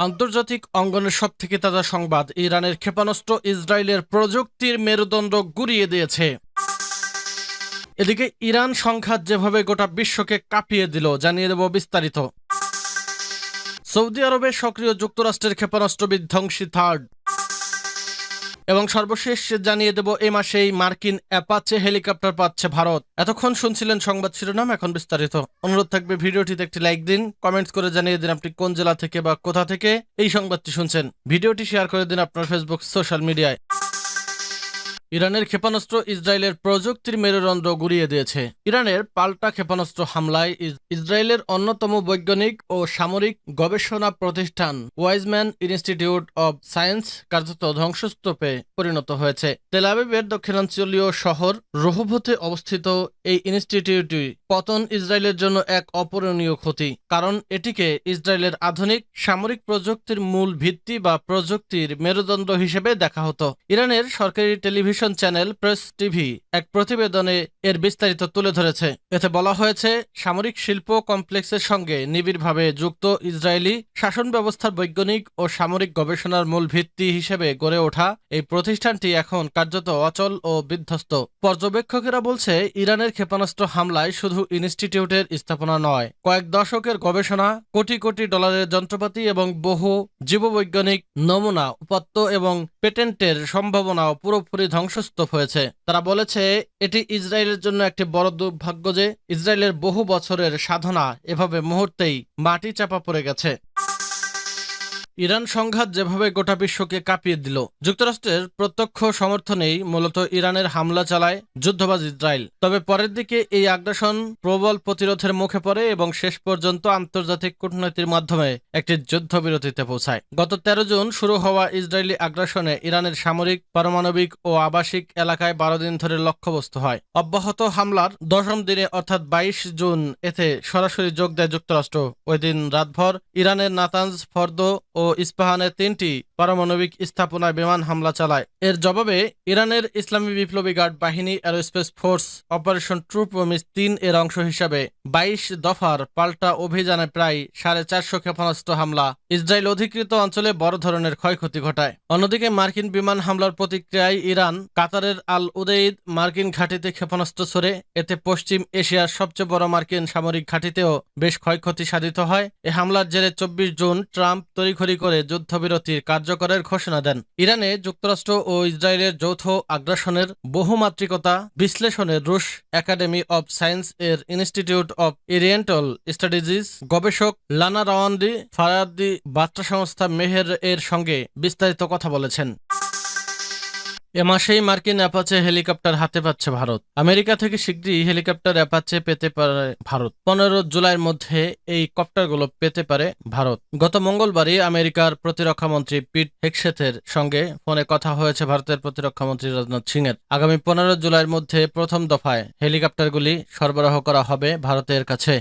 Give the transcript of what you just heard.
আন্তর্জাতিক অঙ্গনের সবথেকে তাজা সংবাদ, ইরানের ক্ষেপণাস্ত্র ইসরায়েলের প্রযুক্তির মেরুদণ্ড গুঁড়িয়ে দিয়েছে। এদিকে ইরান সংঘাত যেভাবে গোটা বিশ্বকে কাঁপিয়ে দিল, জানিয়ে দেব বিস্তারিত। সৌদি আরবে সক্রিয় যুক্তরাষ্ট্রের ক্ষেপণাস্ত্র বিধ্বংসী থার্ড। এবং সর্বশেষ জানিয়ে দেব এ মাসেই মার্কিন অ্যাপাচে হেলিকপ্টার পাচ্ছে ভারত। এতক্ষণ শুনছিলেন সংবাদ শিরোনাম, এখন বিস্তারিত। অনুরোধ থাকবে ভিডিওটিতে একটি লাইক দিন, কমেন্টস করে জানিয়ে দিন আপনি কোন জেলা থেকে বা কোথা থেকে এই সংবাদটি শুনছেন। ভিডিওটি শেয়ার করে দিন আপনার ফেসবুক সোশ্যাল মিডিয়ায়। ইরানের ক্ষেপণাস্ত্র ইসরায়েলের প্রযুক্তির মেরুদণ্ড গুঁড়িয়ে দিয়েছে। ইরানের পাল্টা ক্ষেপণাস্ত্র হামলায় ইসরায়েলের অন্যতম বৈজ্ঞানিক ও সামরিক গবেষণা প্রতিষ্ঠান ওয়াইজম্যান ইনস্টিটিউট অব সায়েন্স কার্যত ধ্বংসস্তূপে পরিণত হয়েছে। তেল আবিবের দক্ষিণাঞ্চলীয় শহর রোহভতে অবস্থিত এই ইনস্টিটিউটটি পতন ইসরায়েলের জন্য এক অপূরণীয় ক্ষতি, কারণ এটিকে ইসরায়েলের আধুনিক সামরিক প্রযুক্তির মূল ভিত্তি বা প্রযুক্তির মেরুদণ্ড হিসেবে দেখা হতো। ইরানের সরকারি টেলিভিশন চ্যানেল প্রেস টিভি এক প্রতিবেদনে এর বিস্তারিত তুলে ধরেছে। এতে বলা হয়েছে, সামরিক শিল্প কমপ্লেক্সের সঙ্গে নিবিড়ভাবে যুক্ত ইসরায়েলি শাসন ব্যবস্থার বৈজ্ঞানিক ও সামরিক গবেষণার মূল ভিত্তি হিসেবে গড়ে ওঠা এই প্রতিষ্ঠানটি এখন কার্যত অচল ও বিধ্বস্ত। পর্যবেক্ষকেরা বলছে, ইরানের ক্ষেপণাস্ত্র হামলায় শুধু ইনস্টিটিউটের স্থাপনা নয়, কয়েক দশকের গবেষণা, কোটি কোটি ডলারের যন্ত্রপাতি এবং বহু জীববৈজ্ঞানিক নমুনা, উপাত্ত এবং পেটেন্টের সম্ভাবনাও পুরোপুরি ধ্বংসস্তূপ হয়েছে। তারা বলেছে, এটি ইসরায়েলের জন্য একটি বড় দুর্ভাগ্য যে ইসরায়েলের বহু বছরের সাধনা এভাবে মুহূর্তেই মাটি চাপা পড়ে গেছে। ইরান সংঘাত যেভাবে গোটা বিশ্বকে কাঁপিয়ে দিল, যুক্তরাষ্ট্রের প্রত্যক্ষ সমর্থনেই মূলত ইরানের হামলা চালায় যুদ্ধবাজ ইসরায়েল। তবে পরের দিকে এই আগ্রাসন প্রবল প্রতিরোধের মুখে পড়ে এবং শেষ পর্যন্ত আন্তর্জাতিক কূটনীতির মাধ্যমে একটি যুদ্ধবিরতিতে পৌঁছায়। গত 13 জুন শুরু হওয়া ইসরায়েলি আগ্রাসনে ইরানের সামরিক, পারমাণবিক ও আবাসিক এলাকায় 12 দিন ধরে লক্ষ্যবস্তু হয়। অব্যাহত হামলার 10ম দিনে অর্থাৎ 22 জুন এতে সরাসরি যোগ দেয় যুক্তরাষ্ট্র। ওই দিন রাতভর ইরানের নাতানজ, ফর্দো ও ইস্পাহানের 3টি পারমাণবিক স্থাপনায় বিমান হামলা চালায়। এর জবাবে ইরানের ইসলামী বিপ্লবী গার্ড বাহিনী aerospace force operation true promise 3 এর অংশ হিসাবে 22 দফার পাল্টা অভিযানে প্রায় 450 ক্ষেপণাস্ত্র হামলা ইসরায়েল অধিকৃত অঞ্চলে বড় ধরনের ক্ষয়ক্ষতি ঘটায়। অন্যদিকে মার্কিন বিমান হামলার প্রতিক্রিয়ায় ইরান কাতারের আল উদেইদ মার্কিন ঘাঁটিতে ক্ষেপণাস্ত্র ছোড়ে। এতে পশ্চিম এশিয়ার সবচেয়ে বড় মার্কিন সামরিক ঘাঁটিতেও বেশ ক্ষয়ক্ষতি সাধিত হয়। এ হামলার জেরে 24 জুন ট্রাম্প তড়িঘড়ি করে যুদ্ধবিরতির কার্যকরের ঘোষণা দেন। ইরানে যুক্তরাষ্ট্র ও ইসরায়েলের যৌথ আগ্রাসনের বহুমাত্রিকতা বিশ্লেষণে রুশ একাডেমি অব সায়েন্স এর ইনস্টিটিউট অব ওরিয়েন্টাল স্টাডিজ গবেষক লানা রাওয়ান্দি ফারাদ্দি বার্তা সংস্থা মেহের এর সঙ্গে বিস্তারিত কথা বলেছেন। এ মাসেই মার্কিন অ্যাপাচে হেলিকপ্টার হাতে পাচ্ছে ভারত। আমেরিকা থেকে শীঘ্রই হেলিকপ্টার অ্যাপাচে পেতে পারে ভারত। 15 জুলাইয়ের মধ্যে এই কপ্টারগুলো পেতে পারে ভারত। গত মঙ্গলবারই আমেরিকার প্রতিরক্ষামন্ত্রী পিট হেগসেথের সঙ্গে ফোনে কথা হয়েছে ভারতের প্রতিরক্ষামন্ত্রী রাজনাথ সিংয়ের। আগামী 15 জুলাইয়ের মধ্যে প্রথম দফায় হেলিকপ্টারগুলি সরবরাহ করা হবে ভারতের কাছে।